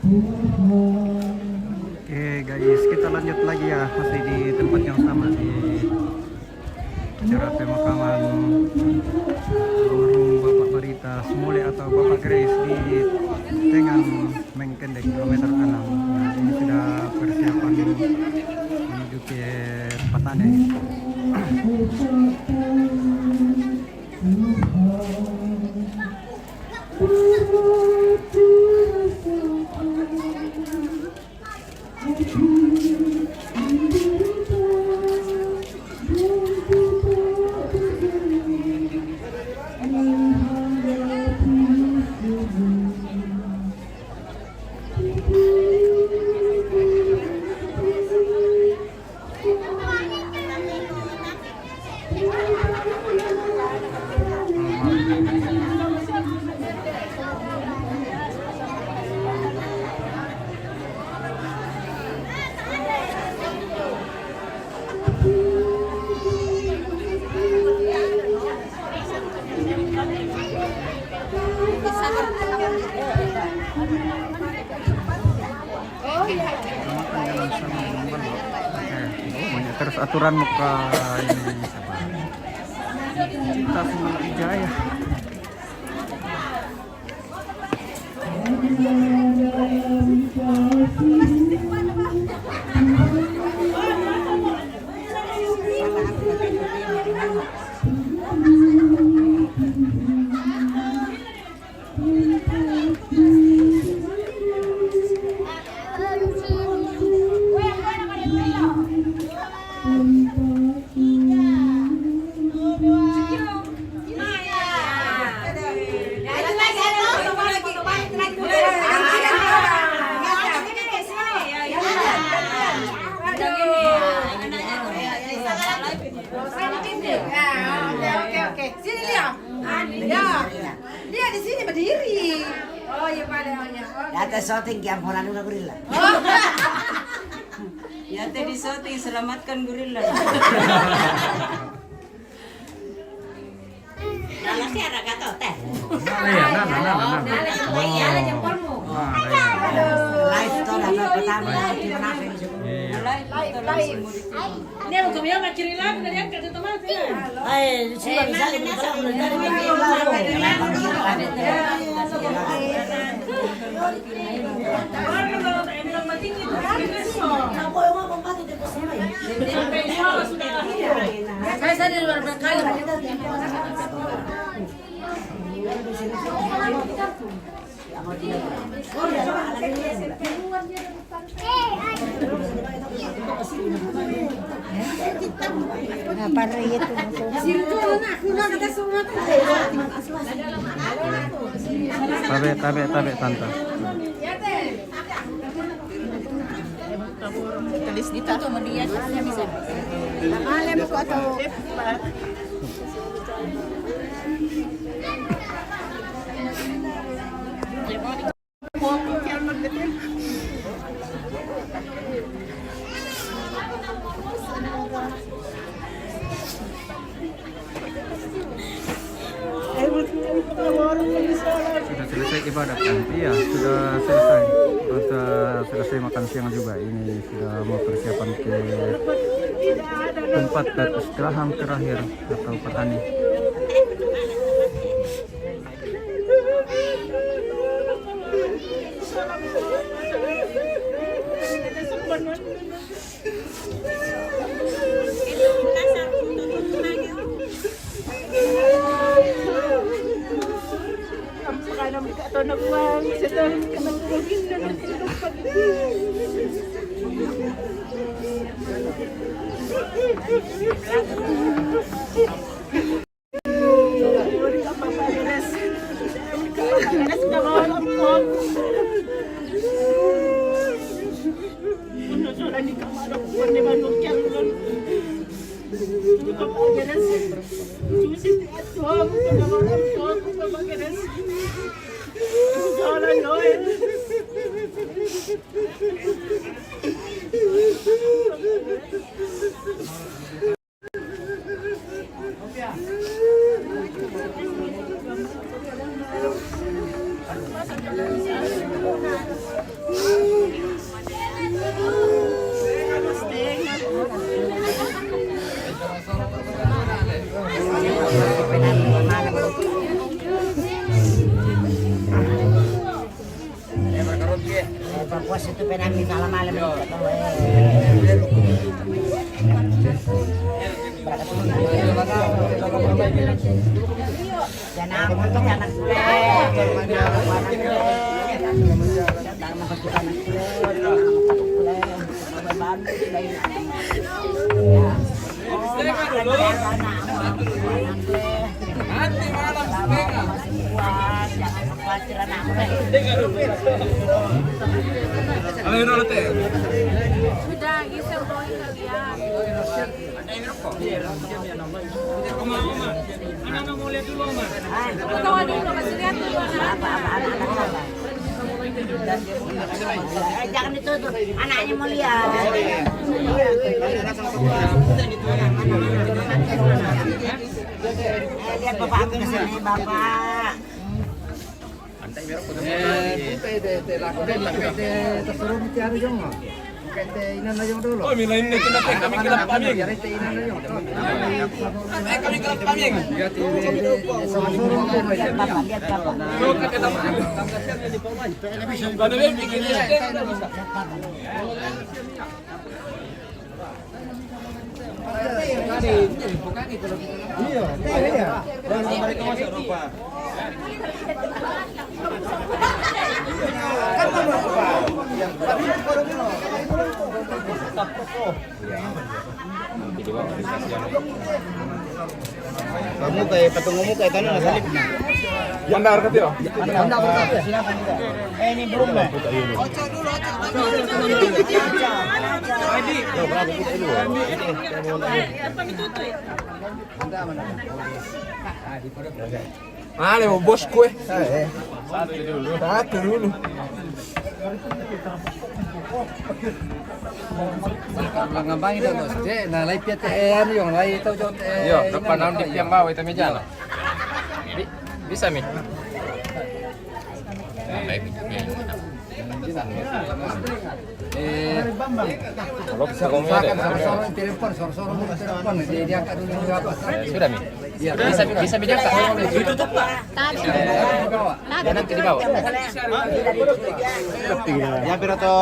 Oke guys, kita lanjut lagi ya, masih di tempat yang sama di acara pemakaman almarhum Bapak Barita Sumole atau Bapak Grace di Tengang Mengkendek kilometer 6. Nah, ini sudah persiapan menuju ke Patane. Terus aturan muka ini Cinta Semula Wijaya. Oke. Sini Lia. Dia di sini berdiri. Oh iya padanya. Ya teh syuting ki ampunan dulu gorila. Ya teh di syuting selamatkan gorila. Nala siara kato teh. Nah. Live to dah pertama di mana Ini aku bilang nak kiri lagi dari angkat itu teman sih. Sudah bisa Saya di luar berkali. Tabe tante. Tulis dito sama dia bisa. Alam ko ato. Sudah selesai ibadat kan? Iya, sudah selesai. Sudah selesai makan siang juga. Ini sudah mau persiapan ke tempat istirahat terakhir atau petani. Papua itu penangin malam malam jangan aku tuh anak Sudah, Gisel bawain kalian. Anak-anak mau lihat dulu, Mas. Ketawa dulu, masih lihat dulu jangan ditutup, anaknya mau lihat. Lihat bapak aku kesini, bapak. Oh, milain na ito natin. Kami kilap kami. Kami kilap kami. Lihat bapak. Ano ba, bikin niya. Kamu kayak patungmu kayak tanah nasalip na. Mandar ka tiyo. Ini belum na. Ano mo, boss ko eh. Satu dulu. Ngambang itu bos. Nah, lai piat ano yung lai ito jod. Yo, depan naon di piang bawa itu meja no. Bisa mi. Kalau bisa kamu ada. Soro-soro telepon, soro-soro mo telepon. Dia angkat dulu apa. Sudah mi. Bisa bijak tak? Ditutup pak. Ya nanti di bawah. Ya pero to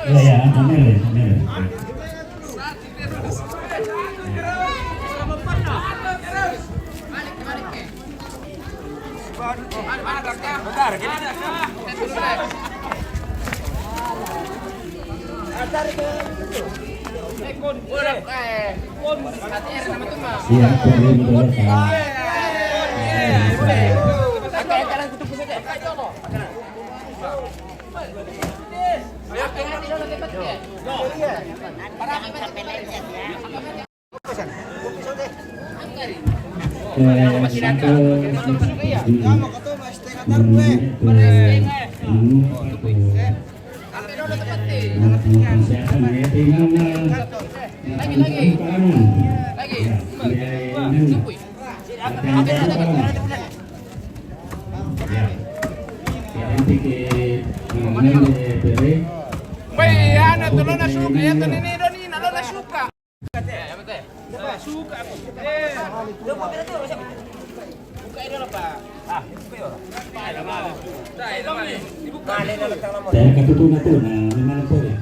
Ya, ambil. Siap, Saya ketutunan tuh, nah memang boleh.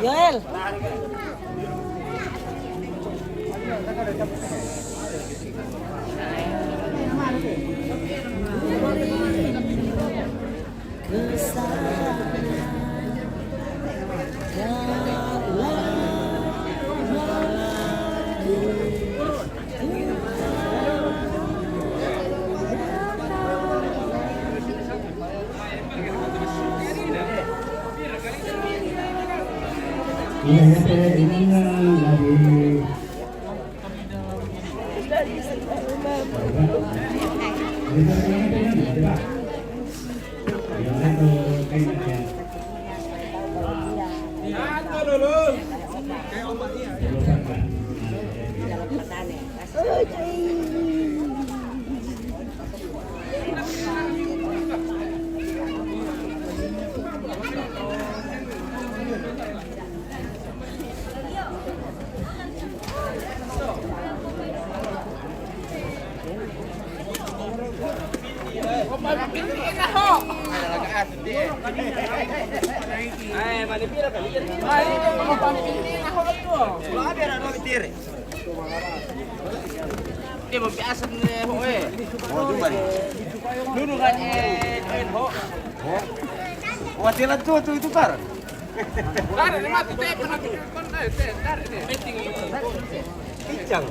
Yoel. Iya, ya, teh, ini lagi. Wasilan tuh itu tar. Pincang.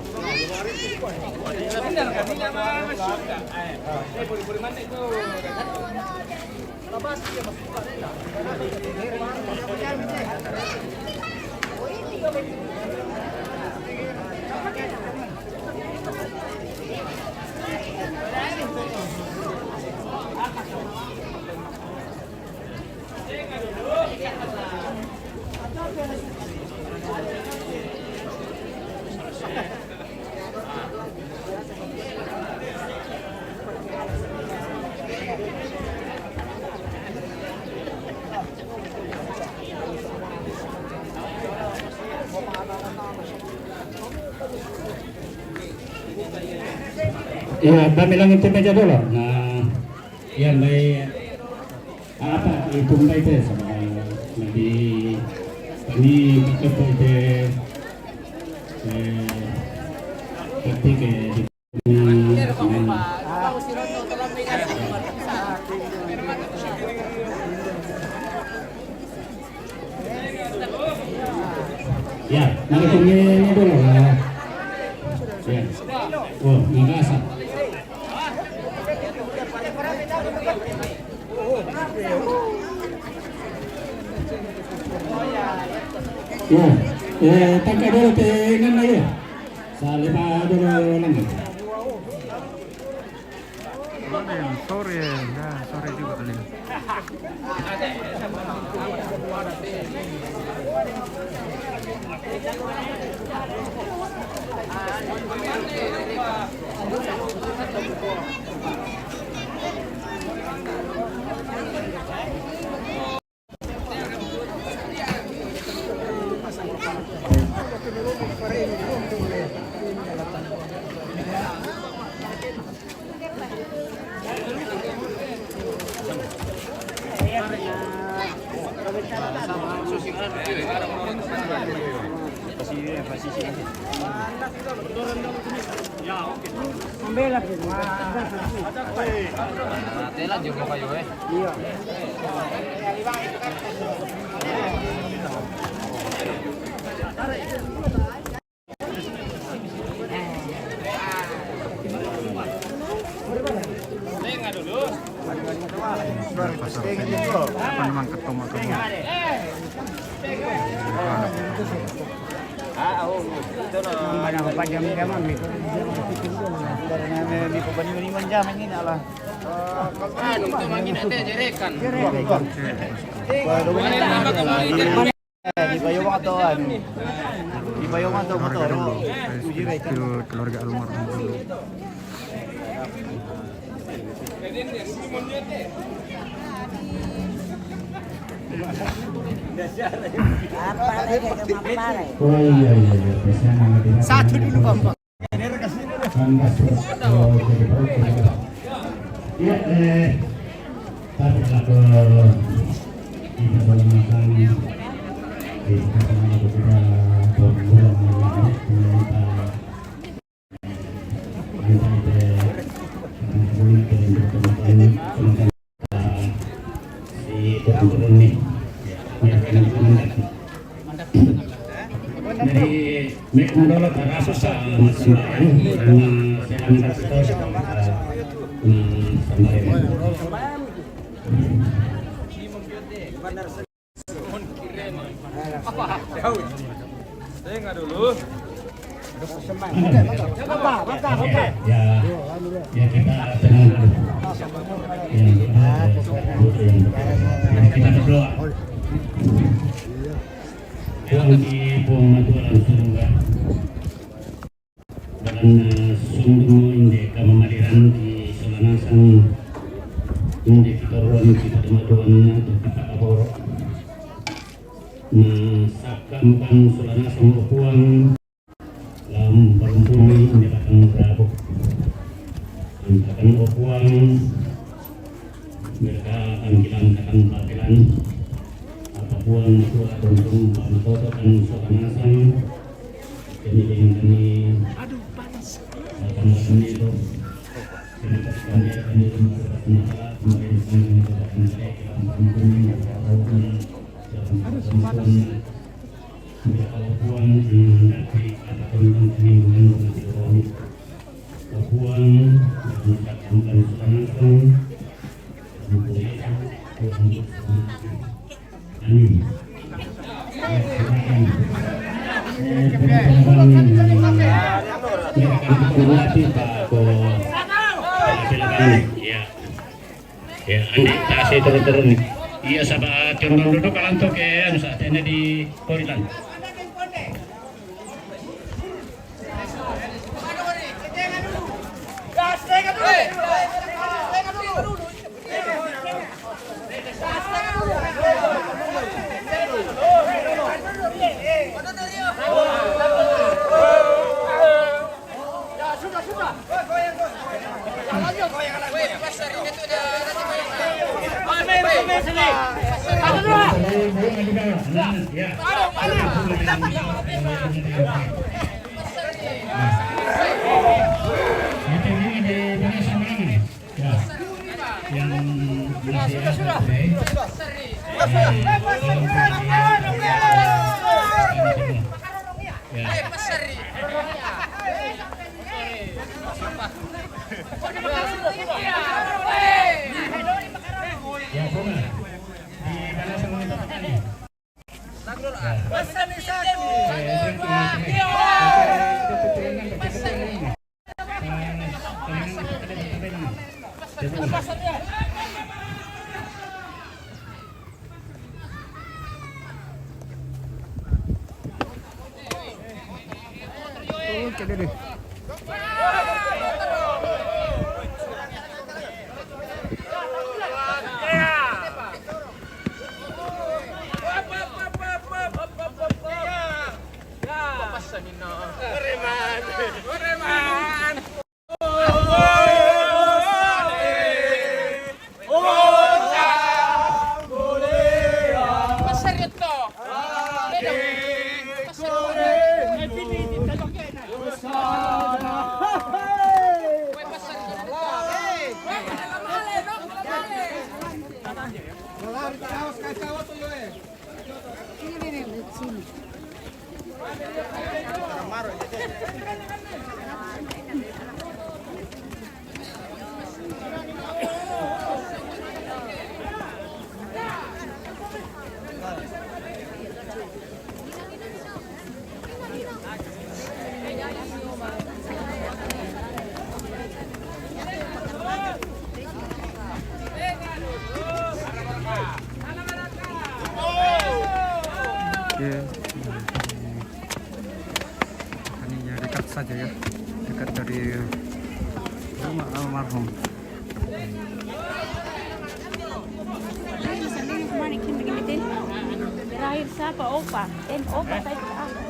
Ya, kami lang itu meja dulu. Nah, ya may apa itu may itu sama nanti ini kita itu ketika ya, nanti ini dulu lah. Ya, oh, makasih. Ya, tangkap dulu dengan aja. Salih dulu lagi. Ada yang sore, ya sore juga kali. Tela juga kayu Iya. Pasar apa memang ketemu Banyak apa jam-jaman gitu. Karena di pabanding-bandingan jam ini lah. Anu tuh mangin ate jerekan. Di Bayong atau anu. Di Bayong atau motor. keluarga almarhum dulu. Oh iya. Satu dulu Bambang. Ya, tapi kalau kita boleh makan kita sama kita berbulan dari Meknadolo kasus masih karena saya akan kasih tahu sama Ya, ya kita tenang dulu. Ya, kita berdoa. Tuhan di pematuran surga. Dan sungguh inde kamamaliran di Solanasang inde kita ruang kita pematuran atau kita kaboro. Nah, sakamkan Solanasang upuang lam barumpumi inde batang berabuk. Antakan upuang mereka angkilan akan papilan apapun itu untung pamatotokan Solanasang kini kami akan itu kita kami masalah pemerintah yang akan saya kampung Papuan nanti apapun kemingguan nanti orang Papuan mengucapkan Solanasang amin. Ya, andi tasih turun-turun. Iya, sahabat condong duduk kalantok ya, saat ini di Korilan. Ini ya dekat saja ya, dekat dari rumah almarhum. Terakhir siapa? Opa. Opa saya aku.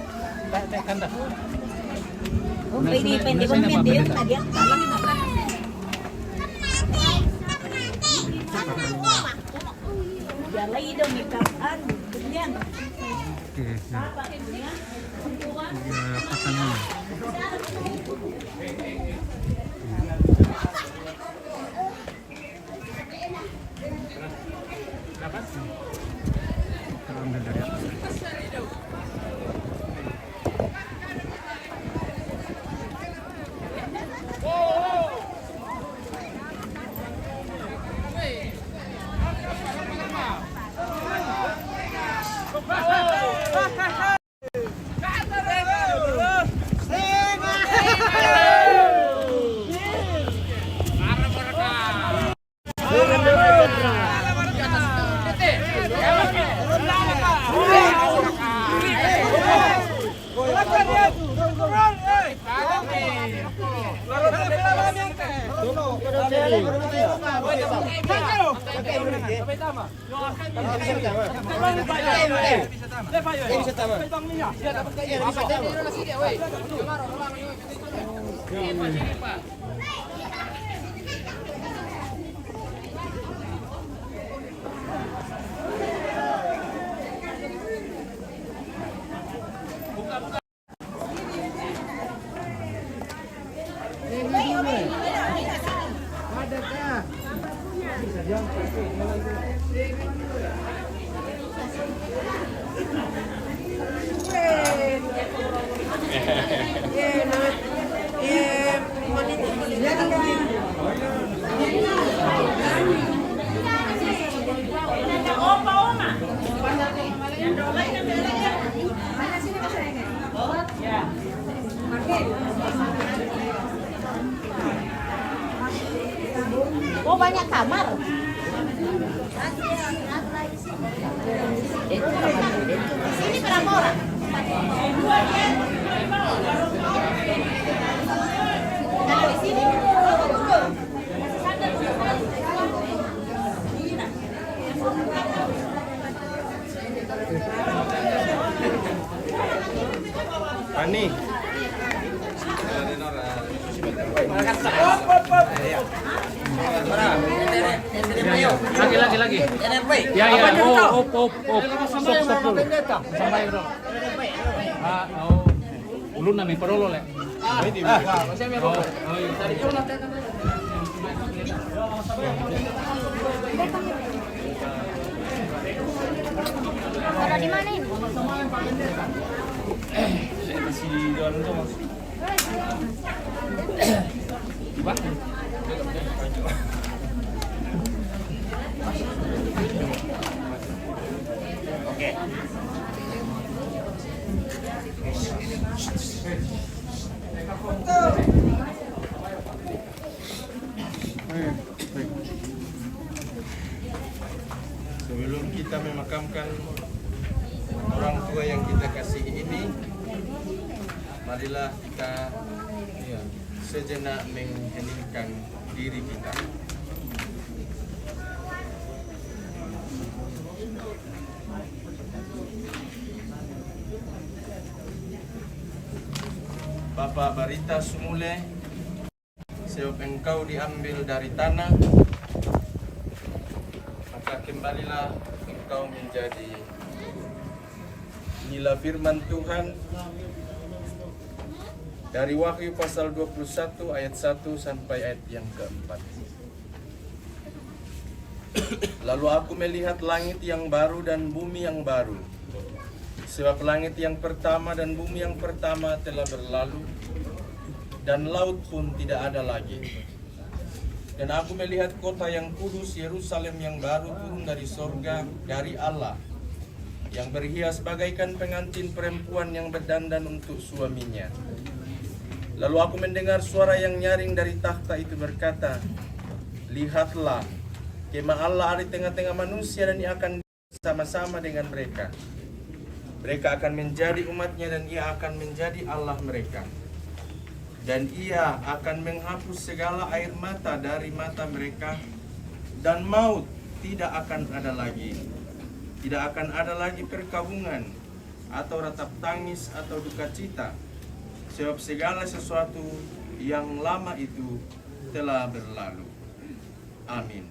Pwede ba pwede yung tadi ang talang naman. Jalay daw may kapan. Ganyan. Oke, nah. Ya, pasangan. Kita ambil dari atas. Oh, banyak kamar. Sini berapa orang? Kalau di sini Ani. Lagi. Ya. Op. Stop dulu. Sampai bro. Ulun na may parolo le. Taruh di mana ini? Sebelum kita memakamkan orang tua yang kita kasihi ini, marilah kita sejenak mengheningkan diri kita. Bapak Barita Sumule, sebab engkau diambil dari tanah, maka kembalilah engkau menjadi. Inilah firman Tuhan dari Wahyu pasal 21 ayat 1 sampai ayat yang keempat. Lalu aku melihat langit yang baru dan bumi yang baru. Sebab langit yang pertama dan bumi yang pertama telah berlalu, dan laut pun tidak ada lagi. Dan aku melihat kota yang kudus, Yerusalem yang baru turun dari sorga, dari Allah, yang berhias bagaikan pengantin perempuan yang berdandan untuk suaminya. Lalu aku mendengar suara yang nyaring dari takhta itu berkata, lihatlah, kemah Allah ada di tengah-tengah manusia, dan ia akan bersama-sama dengan mereka. Mereka akan menjadi umatnya, dan ia akan menjadi Allah mereka. Dan ia akan menghapus segala air mata dari mata mereka, dan maut tidak akan ada lagi. Tidak akan ada lagi perkabungan, atau ratap tangis, atau duka cita. Sebab segala sesuatu yang lama itu telah berlalu. Amin.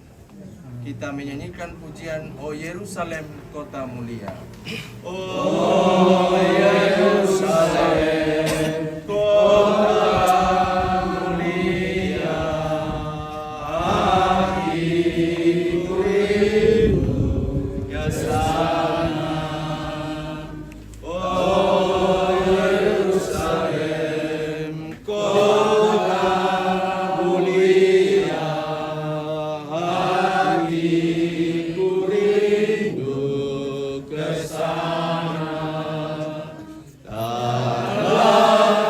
Kita menyanyikan pujian O Yerusalem kota mulia. O Yerusalem kota mulia, hatiku rindu ke sana. O Yerusalem kota mulia, hatiku rindu ke sana. Tanah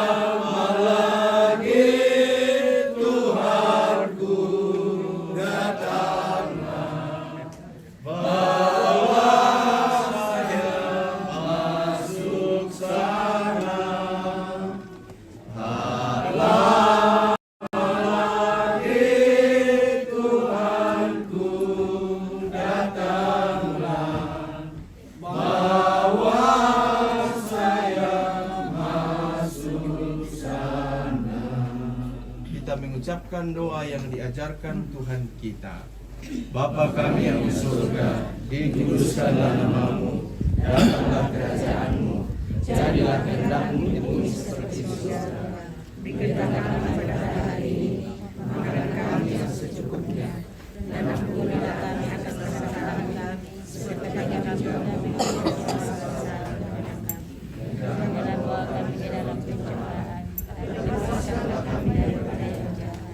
ucapan doa yang diajarkan Tuhan kita. Bapa kami yang di surga, dikuduskanlah namamu, datanglah kerajaanmu, jadilah kehendak-Mu di bumi seperti di surga. Berikanlah kami pada hari ini makanan kami yang secukupnya, dan ampunilah kami atas kesalahan kami, seperti kami mengampuni Jangan bawa kami ke dalam pencobaan, tapi bebaskanlah kami daripada yang jahat.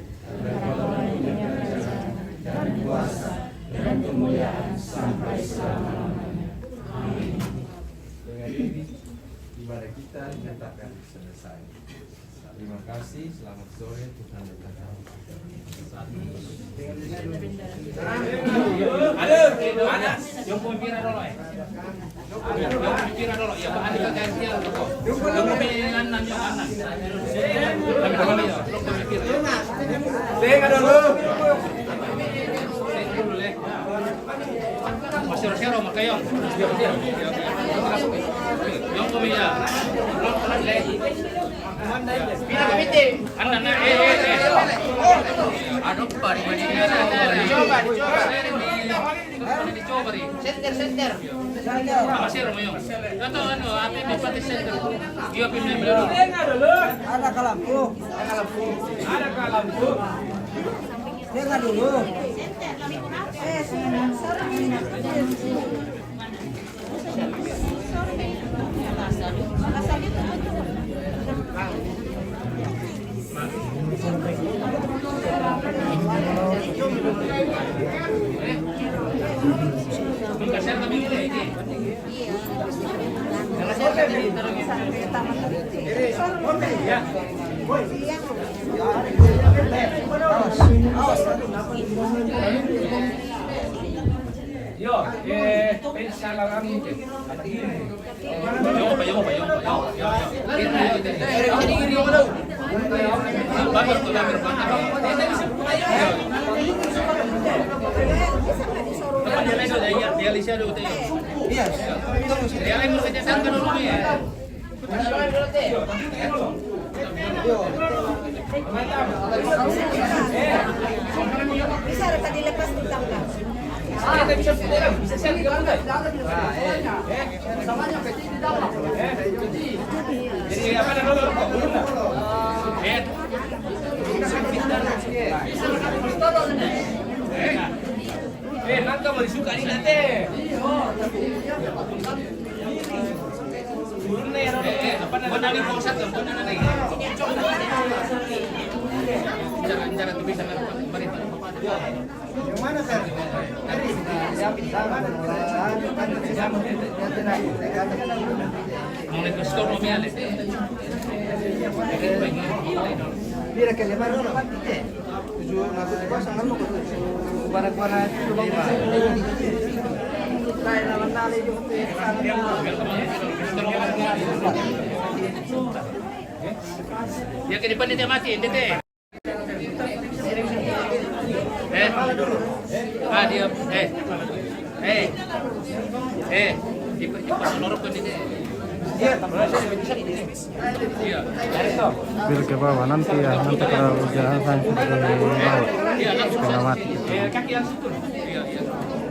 Karena Kau yang punya kerajaan dan kuasa dan kemuliaan sampai selama-lamanya. Amin. Dengan ini ibadah kita dinyatakan selesai. Terima kasih, selamat sore, Tuhan memberkati. Ada. Yung pumipira dulu Yung pumipira dulu. Ya, Pak Andi kagantian dulu. Yung pumipira nan yung anak. Kami yo. Teka dulu. Masih sero makayo. Yung pumipira. Pina kamiti. Anak na Ano pa rin dicoba. Dicoba rin. Center. Masiro mo yung. Ito ano, api mo pati center. Iyo pinay mo. Ada kalampu. Dengar dulu. Yo, pensalah kami. Bisa rasa dilepas di tangga. Jadi apa namanya? Nangka mau disuka nih nanti. Apa namanya? Pusat kan? Apa namanya? Cara tuh bisa pemerintah. Yang mana, Sir? Mau lihat skor nominal. Mira que le mando una patite. Yo no sé qué pasa, no para Ya ke depan dia mati, dia. Dia. Di lorok kan dia. Iya. Bil ke bawah nanti kalau jalan sampai ke bawah. Iya, langsung Kena mati. kaki langsung turun. Iya.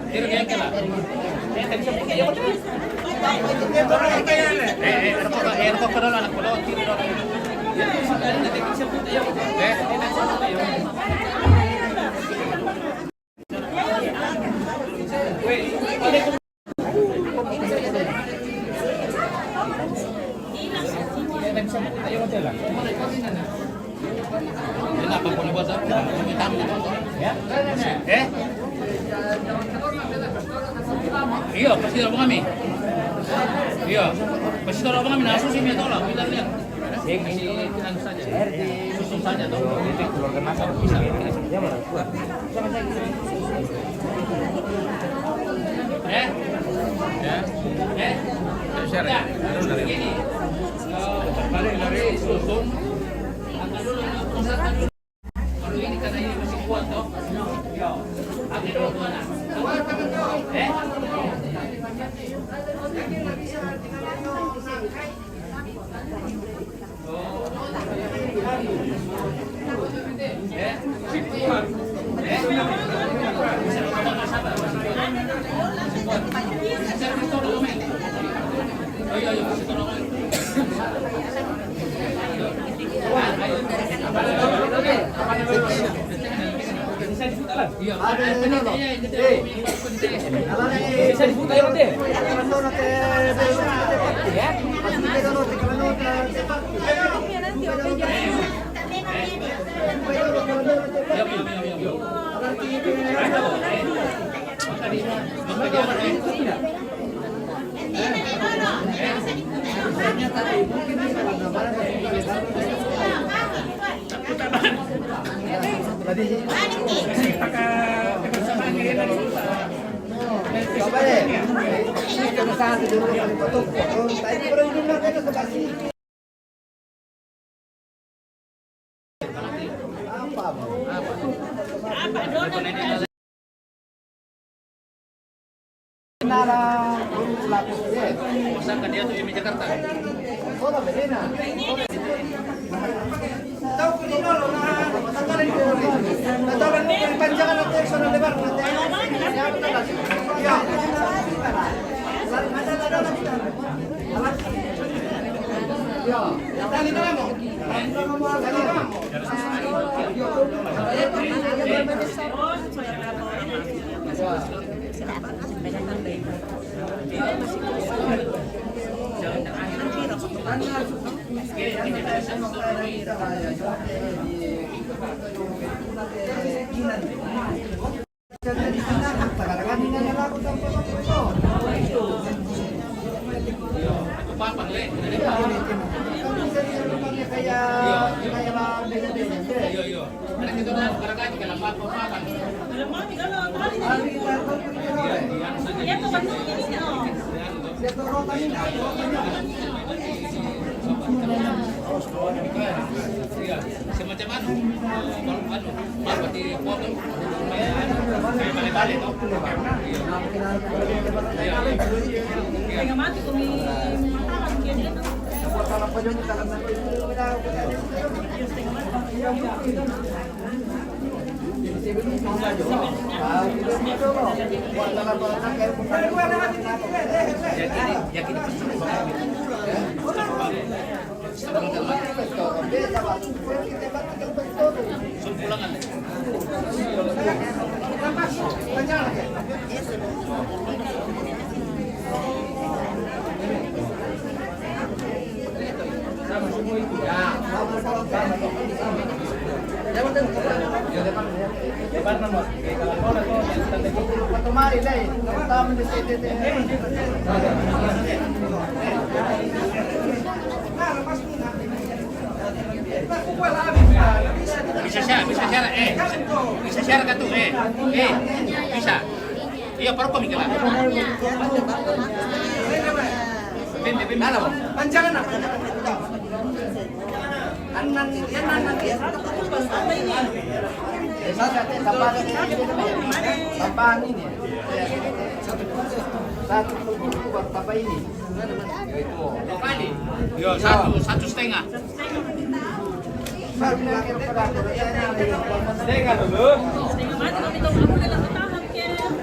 Dia lah. Rokok dulu anak bola, tiri dulu. Ya, sudah nanti bisa putar ya. Kenapa kau buat apa? Ya? Iya, pasti tolong kami. Iya, pasti tolong kami. Nasu sih minta tolong. Kita lihat. Ini anu saja. Susun saja toh. Ini keluarga masak bisa. Ya, mana kuat. Share ya. Begini. Lari susun. Angkat dulu ini. Kalau ini karena ini masih kuat toh. Yo. Ambil dulu tuh anak. Osaka dia tuh di Jakarta. Semacam apa di foto kayak balik-balik tuh. Bisa share kan tuh, bisa. Iya, baru kami kelar. Panjangan apa? Anan ya. Tambahan ini. Satu buat apa ini? Yo, satu setengah.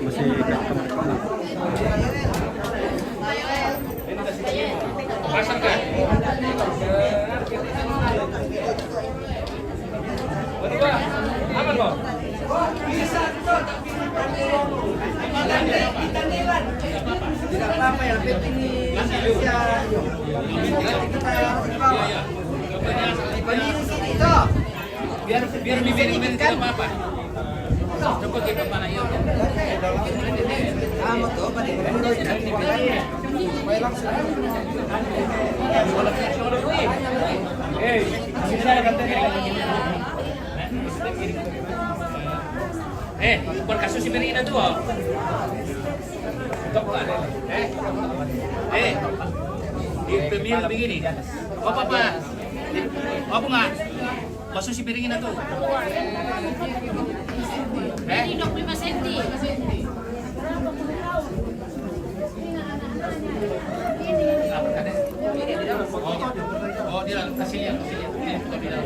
Masih Pasang kan? Aman kok? Bisa tidak apa-apa ya, ini biar bibir tidak apa-apa. Coba kita mana ya? Kamu tuh pada bukan kasus si Merina tuh. Di pemilu begini. Apa? Apa enggak? Kasus si Merina tuh. Ini 25 senti. Oh, dia kasih lihat. Kita bilang.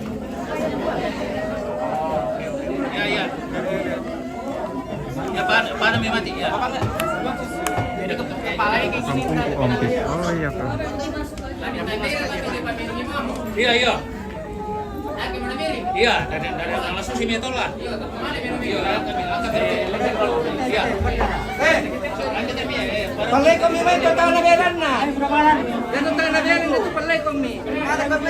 Paano may mati? Ya. Jadi kepalanya kayak gini. Kampung Ompis. Oh iya tuh. Iya, iya. Iya, dari langsung si meter lah. Iya, iya. Palay kami may total na beran na. Yan total na beran ito palay kami. Ada kami.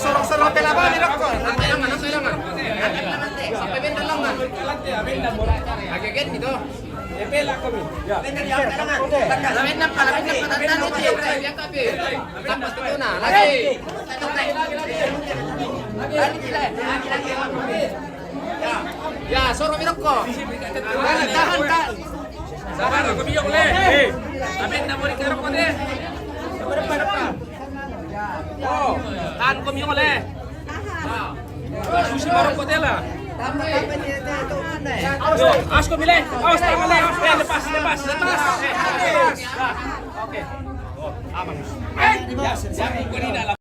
Sorok-sorok apa ni rokok? Sampai benda lang. Agak gitu. Pela kami. Ya. Lawin na pala kita patatan ko ti. Ya kape. Tapos ito na. Lagi. Ya, soro mirok ko. Tahan ka. Sabar ko biyok le. Amin na mo ri karo ko de. Sabar pa. Oh, tahan ko biyok le. Tahan. Susi marok ko dela. Awas ko bile. Awas tayo mali. Lepas. Oke. Oh, aman. Ya, siap ko ni dalam.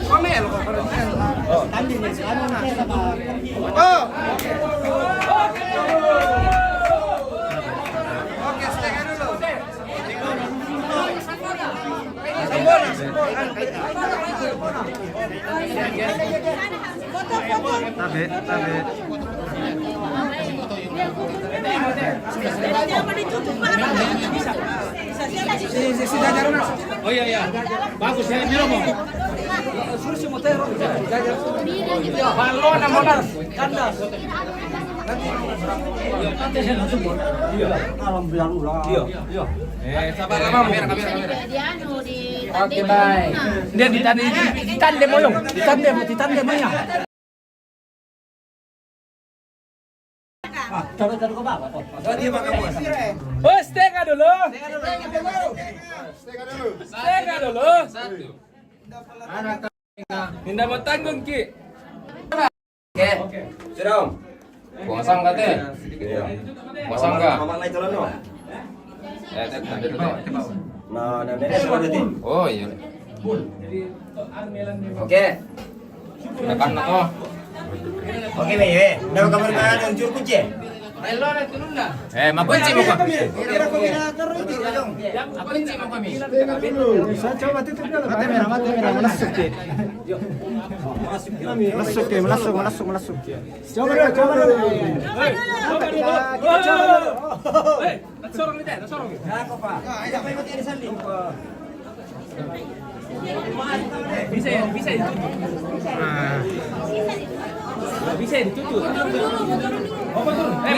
Komel ko. Oh, tanding ni ano na. Oh. Oke, setengah dulu. Tabe. Oh iya. Bagus ya, Miro mo. Balon na monas. Kandas. Sabar lama kamera. Oke, baik. Dia ditandem moyong. Ditandem ya. Oh, steka dulu. Tidak mau tanggung Ki. Oke. Sudah. Puasang kate. Puasang ka. Oh iya. Oke. Tekan na to. Oke, Bey. Dapat kabar mana unsur kunci? Makunci mo kami. Makunci mo kami. Coba tutup dulu. Mati merah. Masuk. Coba dulu. Sorong ni deh, sorong. Aku Pak. Ajak ikut ini sandi. Bisa ditutup. Bisa ditutup.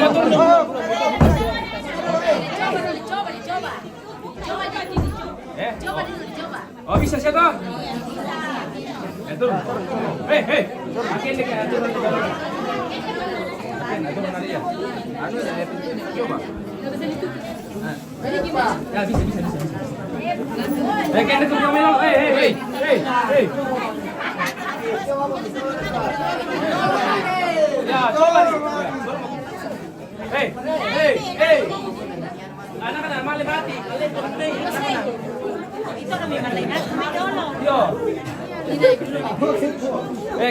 Motor dulu. Coba. Oh, bisa siapa? Turun. Hei. Makin dekat aturan. Aturan tadi ya. Anu ada coba. Ya bisa. Kena tu yang melong. Hei. Ya, coba. Hei. Anak-anak malay mati. Ito kami malay na. May dolo. Yo.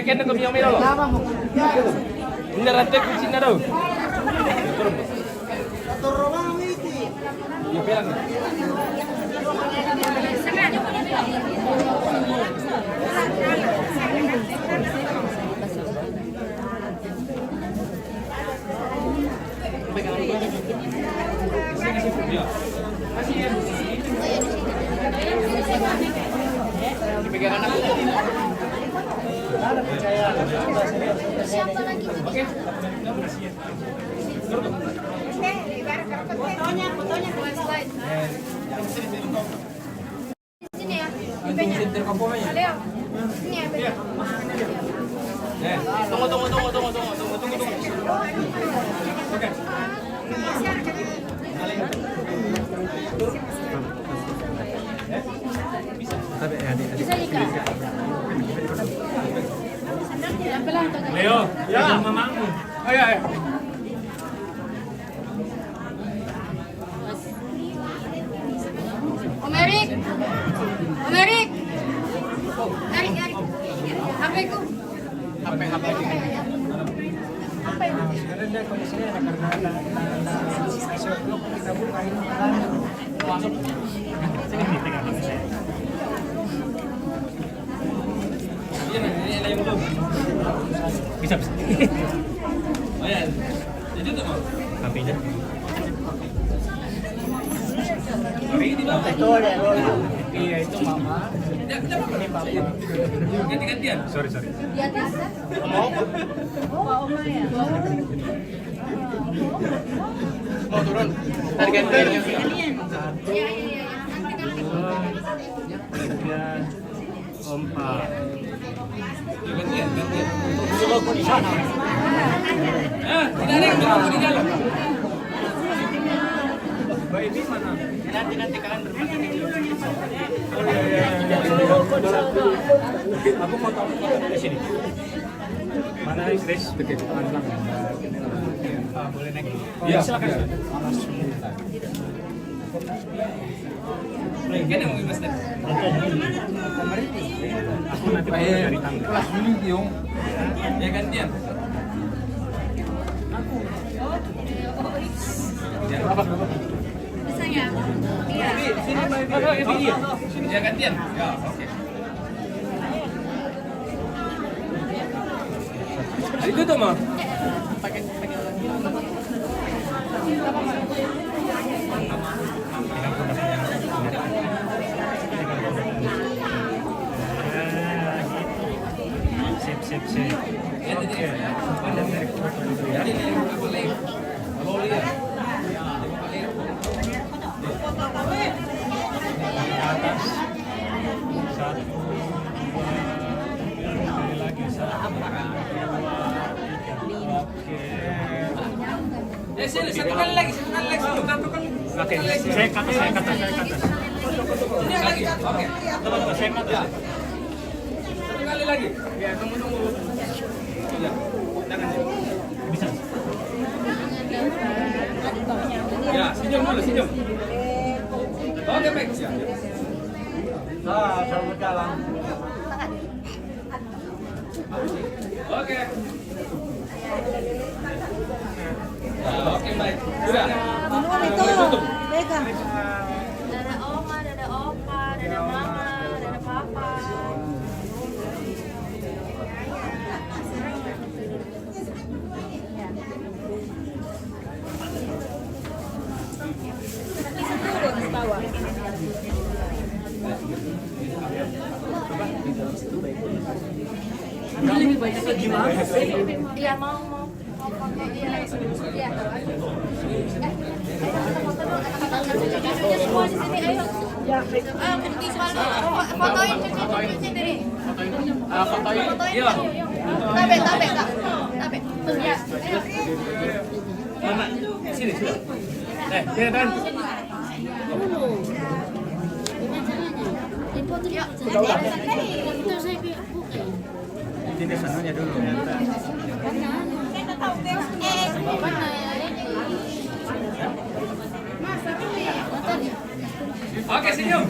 Kena tu yang melong. Ini rantai kunci na daw. Yo pelang. Dipegang anak. siapa lagi? Oke. Fotonya slide. Di sini ya. IP-nya. Leo. Ini ya, IP-nya. Tunggu. Oke. Tapi adik Bisa Ika. Yang belah atau enggak? Leo, ya. Mamamu. Oh ya. Om Erik. Erik. HP ku. HP. Bisa. Oh ya. Jadi tuh mau. HP-nya. Ini iya itu mama. Ini papa. Ganti-gantian. Sorry. Di atas. Mau? Oma ya. Mau turun. Tadi gantian. Iya. Ompa. Gantian. Suruh aku di sana. Tidak ada yang mau di dalam. Baby mana? Nanti kalian berbagi. Oh iya. Aku mau tahu di sini. Mana Chris? Dekat belakang. Boleh naik. Iya, silakan. Kan yang mau Mas. Aku nanti dari tangga. Kelas dulu, Yung. Ya gantian. Ya, apa? Bisa ya? Iya. Sini video. Sini ya gantian. Ya, oke. Itu tuh mah. Pakai. Sip. Oke. Ada merek foto dulu ya. Atas. Satu. Lagi satu. Oke. Satu kali lagi. Oke, saya kata. Ini lagi. Oke. Teman-teman, saya kata. Satu kali lagi. Ya, tunggu. Ya. Bisa. Ya, senyum dulu. Oke, baik. Ya. Selamat jalan. Oke. Oke, baik. Sudah. Tutup. Dada oma, dada opa, dada mama, dada papa. Lebih banyak ke gimana sih? Iya mau foto dia. Iya. Semua di sini ayo. Fotoin cuci diri. Fotoin. Iya. Tabe. Ya. Mana? Sini. Sini Dan. Sini sananya dulu. Oke, senyum.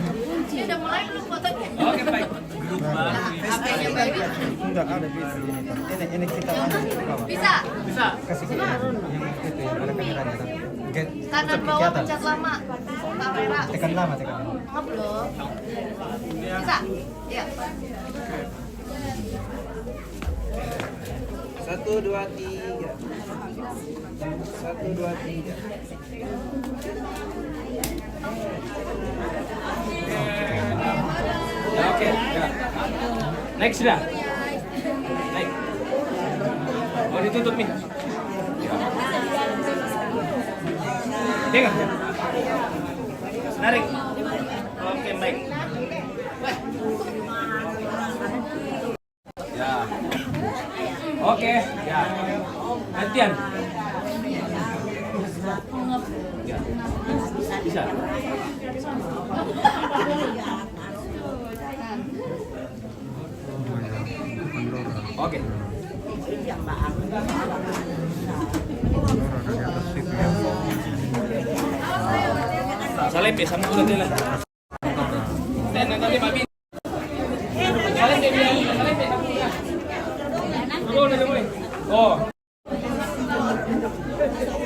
Udah mulai belum fotonya? Oke, baik. Grup baru. HP-nya baby. enggak ada ini kita Bisa. kasih ke yang itu yang ada kameranya kan. Kanan bawah pencet lama. Kamera. Tekan lama. Belum. Bisa. Iya. 1, 2, 3. 1, 2, 3. Oke. Next sudah. Next. Oh, ditutup nih. Tengok. Narik. Oke, baik. Ya. Oke, ya. Gantian. Ya. Bisa. Oke. Salib ya sama udah lah. Dan nanti Mami. Salib ya, salib ya. Oh, udah mulai. Oh.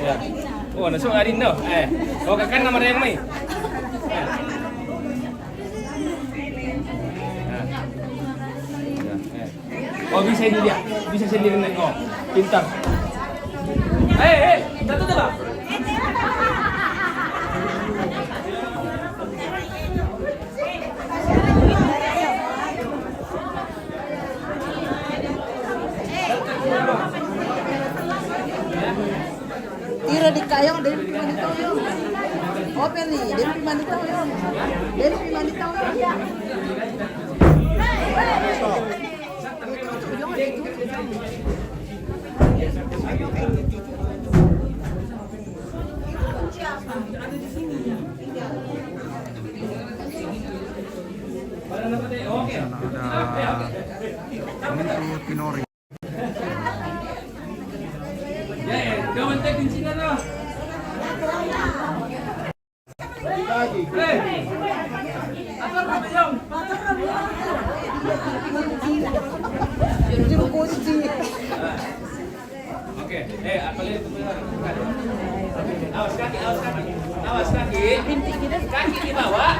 Ya. Oh, nasi ngarin dah. Oh, kakak nama dia yang mai. Oh, bisa ini dia. Bisa sendiri naik. Oh, pintar. Satu tuh, Pak. Tira di kayong dari Pimanitaw yun. Oh, Peri, dari Pimanitaw yun. Dari Pimanitaw yun. Ada Tinori. Jangan tekin sini lah. Oke, apa lihat awas kaki, kaki di bawah.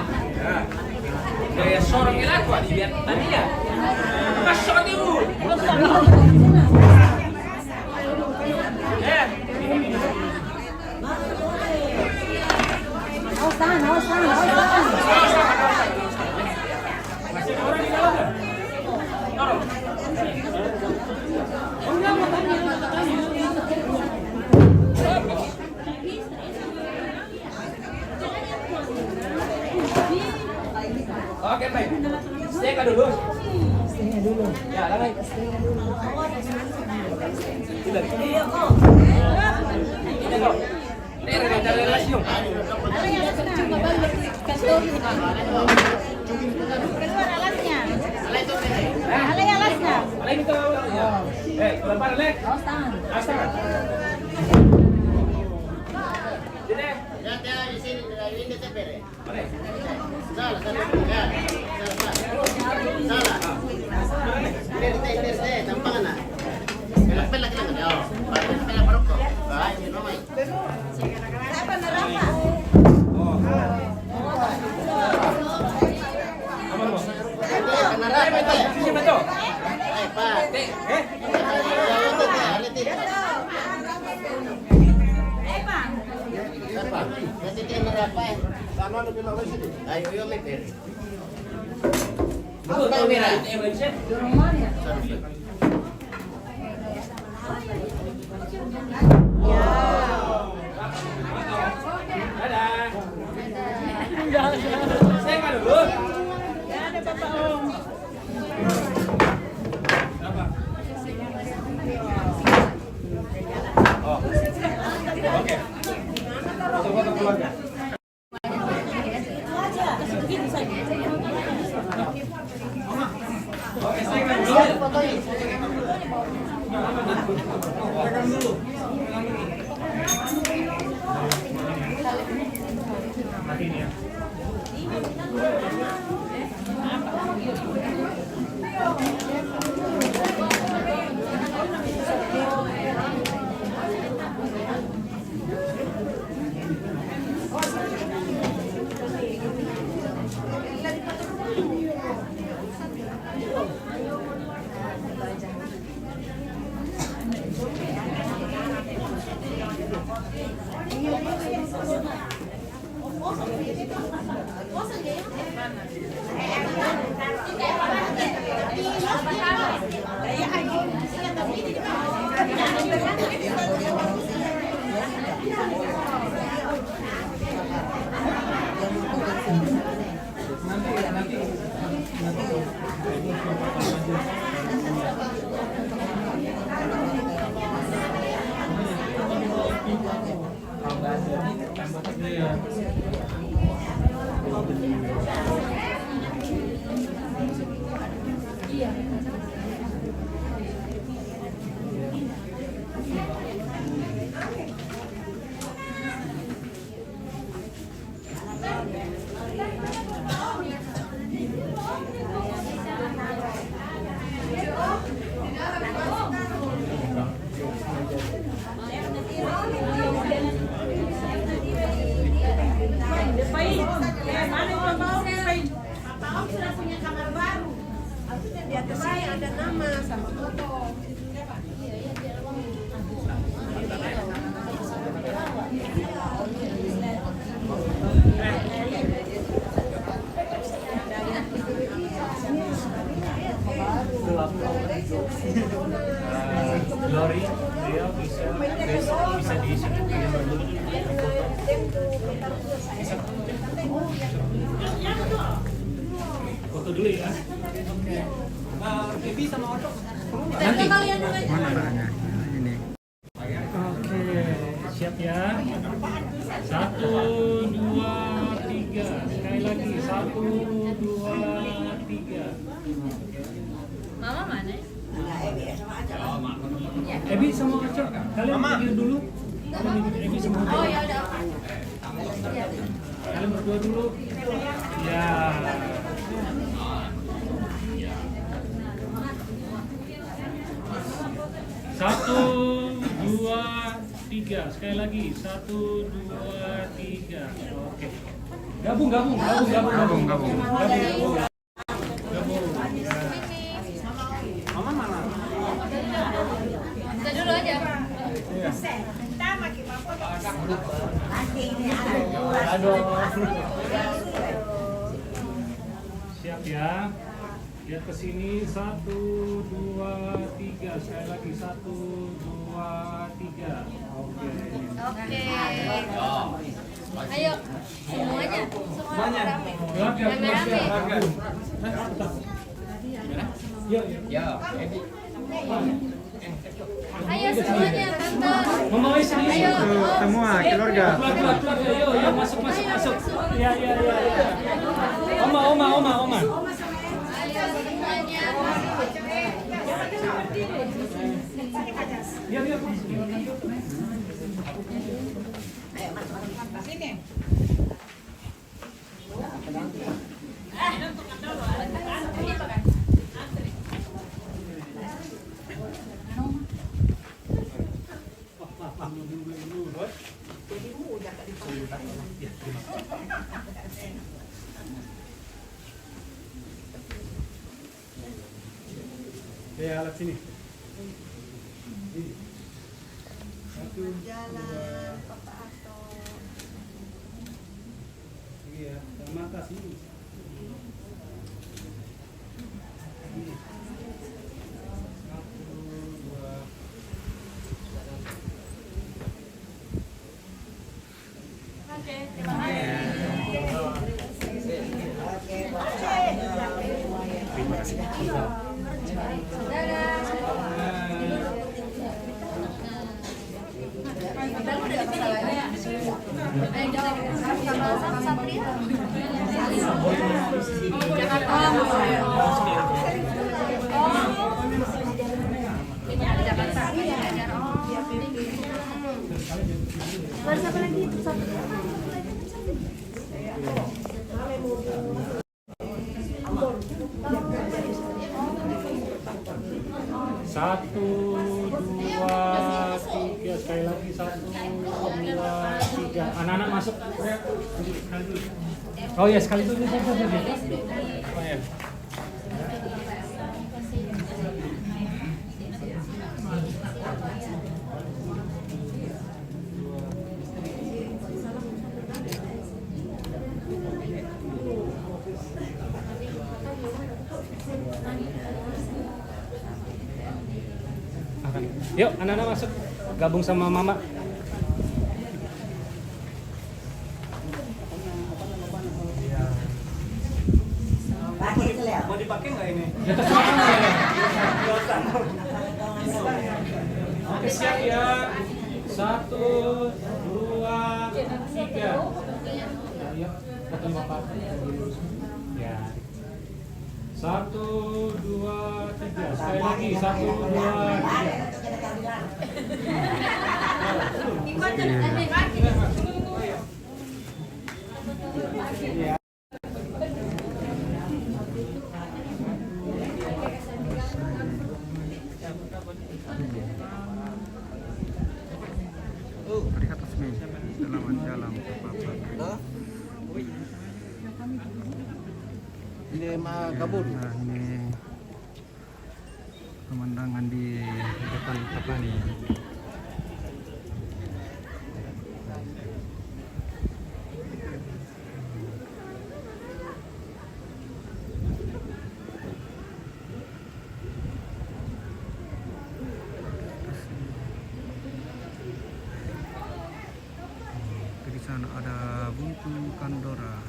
Gaya sorong aku lihat tadi ya. Masuk itu. Awas tahan. Masih orang di dalam. Dorong. Oke, baik. Stay dulu. Ya, lagi. Ini kok. Ini dari relasi dong. Alasnya. Alay itu. Kelempar, Lek. Awas tangan. Sini. Ya, di sini, ini tepere. Mana? Salah. Ini, tampangan na. Pelak lang. Oh, pelak parok ko. Ay, mamay. Apa neraka? Aman mo. Narapa ito. Siapa to? Ay, pa. Apa? Kasi ito yung narapa eh. Ano bilang ulit sini? Ay, yung may pere. Ako tahu mira. Yang Malaysia. Saya kan dulu. Ya ada Bapak Om. Oh. Oke. Foto keluarga. Oke, saya kan dulu. Apa baik beliau bisa diisi foto dulu ya. Ebi sama Oto nanti Mana anaknya? Nah, ini. oke siap ya 1 2 3 sekali lagi 1 2 3 Mama mana? Ebi sama Oco, kalian pikir dulu. Ebi sama Oco. Oh ya udah. Kalian berdua dulu. Ya. Satu, dua, tiga. Sekali lagi. 1, 2, 3. Oke. Gabung. Kita dulu aja. Siap ya. Lihat ke sini 1, 2, 3. Sekali lagi 1, 2, 3. Oke. Ayo, semuanya. Semua rame. Rame-rame. Ya, Ayo semuanya, tante. Mama sini. Ayo. Semua keluarga. Keluar. Yo, masuk. Ya. Oma. Ayo semuanya. Ya. Ya, alat sini. Jalan, Papa Ato. Iya, mata sini. Oke, terima kasih. Satu, dua, tiga. Sekali lagi 1, 2, 3. Anak-anak masuk. Oh ya, sekali dulu. Oh ya. Yuk, anak-anak masuk. Gabung sama mama. Mau dipakai nggak ini? Ya terserah. Oke, siap ya. 1, 2, 3. Ayo, foto bapak. Ya. 1, 2, 3. Sekali lagi 1, 2, 3. Lihat resmi. Selamat jalan Bapak. Ini mah kabur. Nah, ini pemandangan di depan Tapani. sana ada buntu Kandora.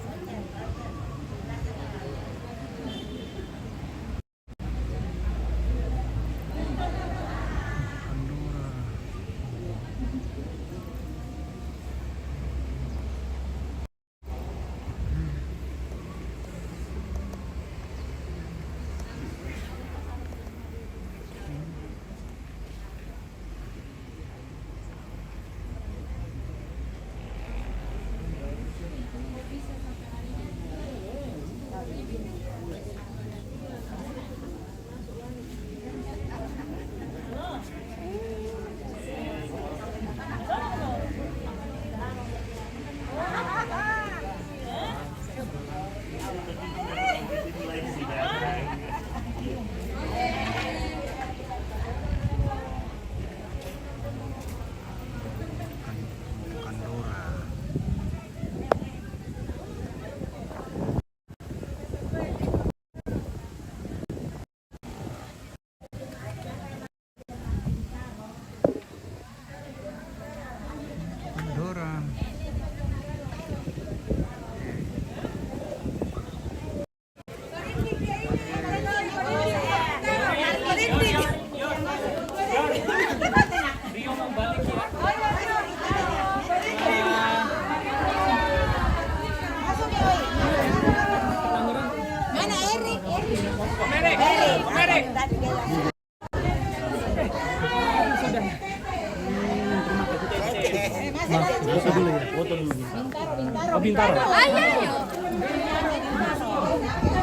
Bintaro. Ayo.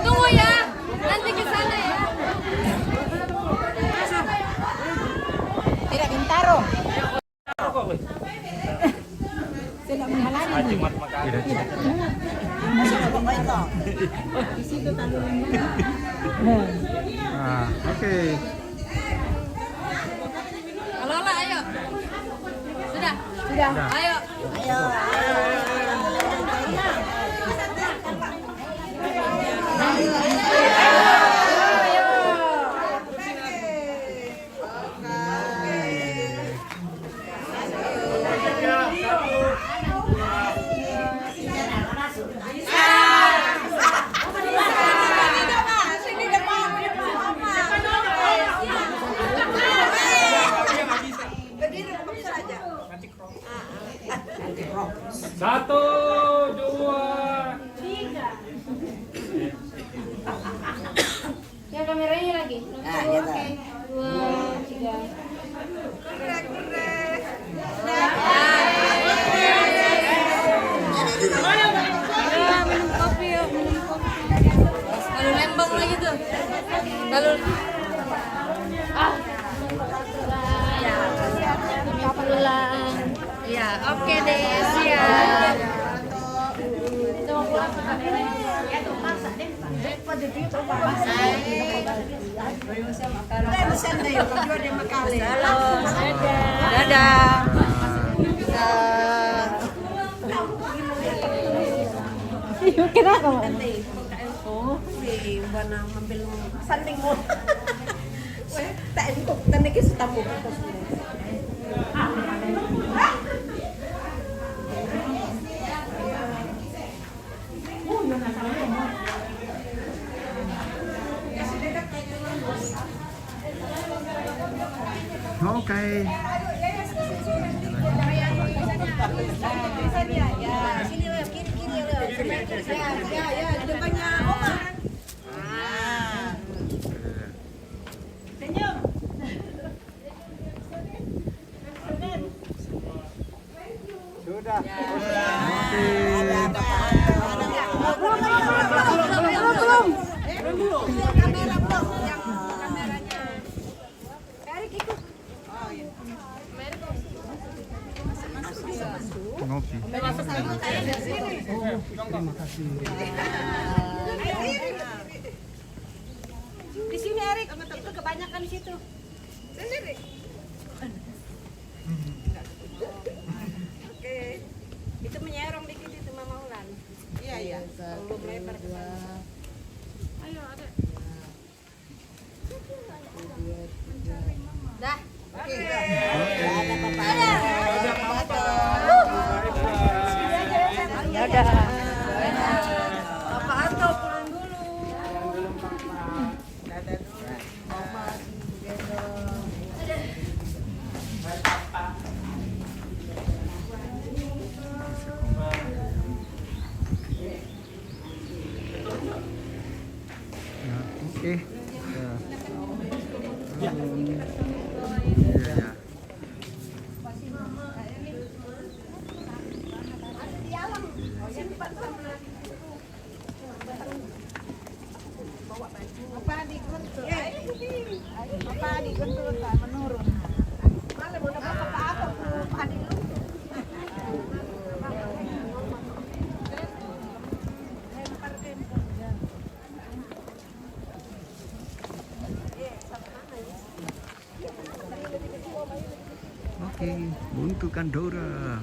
Tunggu ya. Nanti ke sana ya. Tidak Bintaro. Sila menghalangi. Di situ taluran. Oke. Lola, ayo. Sudah. Sudah. Ayo. Ayo. Satu, dua, tiga. Ya kameranya lagi. Oke. 2, 3. Minum kopi yuk, minum kopi. Lalu lembang lagi tuh. Lalu pulang. Ya, oke deh, siap. Kita mau pulang ke kameranya. Ya tuh, masak deh. Dadah. Kenapa? Oh, buana ambil sanding mo. Weh, tak untuk tenek setamu. Oke. Sudah. Ngopi. Terima kasih. Di sini Erik, itu kebanyakan di situ. Sendiri. Oke. Itu menyerong dikit itu Mama Ulan. Iya, iya. Belum lebar ke sana. Ayo, ada. Dah. Oke. Ada apa-apa. Ada. Oke, untuk Kandora.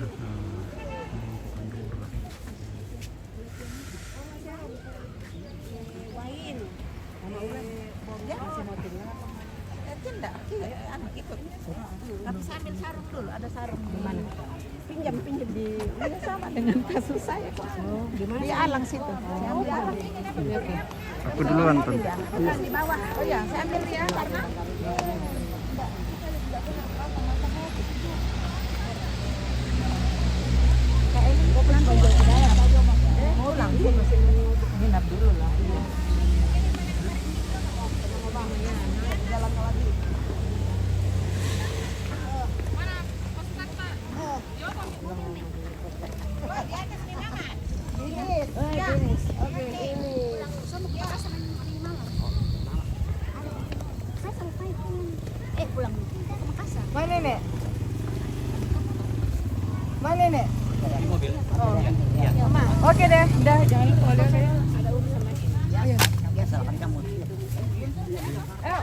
Tapi saya ambil sarung dulu, ada sarung di mana? Pinjam di ini sama dengan kasus saya kok. Di mana? Di Alang situ. Saya ambil Alang. Aku duluan, Ton. Bukan di bawah. Oh ya, saya ambil dia karena mau langsung nginap dulu lah. Jalan lagi. Mana nek? Mana nek? Mobil. Oh. Iya. Oke deh, udah jangan lupa saya ada urusan lagi. Ya, biasa kan kamu.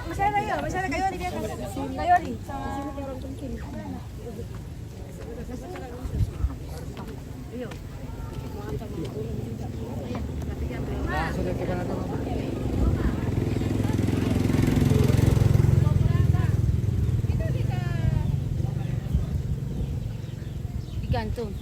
Masih ada kayu di atas. Kayu di sama orang mungkin. Iya. Sudah kita digantung.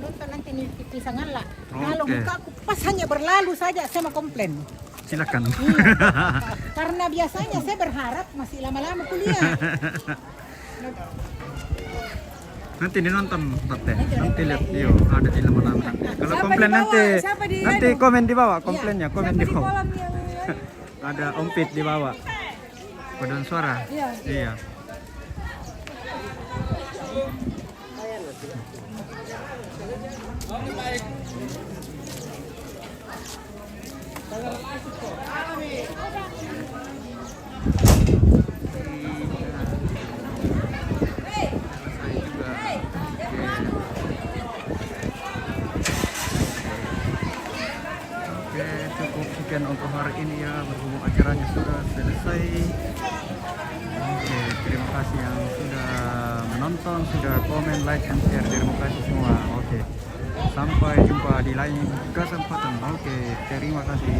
Nonton nanti nih pisangan lah. Kalau buka aku pas hanya berlalu saja saya mau komplain. Silakan. Karena biasanya saya berharap masih lama-lama kuliah. Nanti dinonton, Tante. Nanti lihat, yuk ada di lama-lama nanti. Kalau komplain nanti komen di bawah, komplainnya komen di bawah. Ada Om Pit di bawah. Paduan suara. Iya. Oke, cukup sekian untuk hari ini ya, berhubung acaranya sudah selesai. Oke, terima kasih yang sudah menonton, sudah komen, like, and share. Terima kasih semua. Oke, sampai jumpa di lain kesempatan. Oke, terima kasih.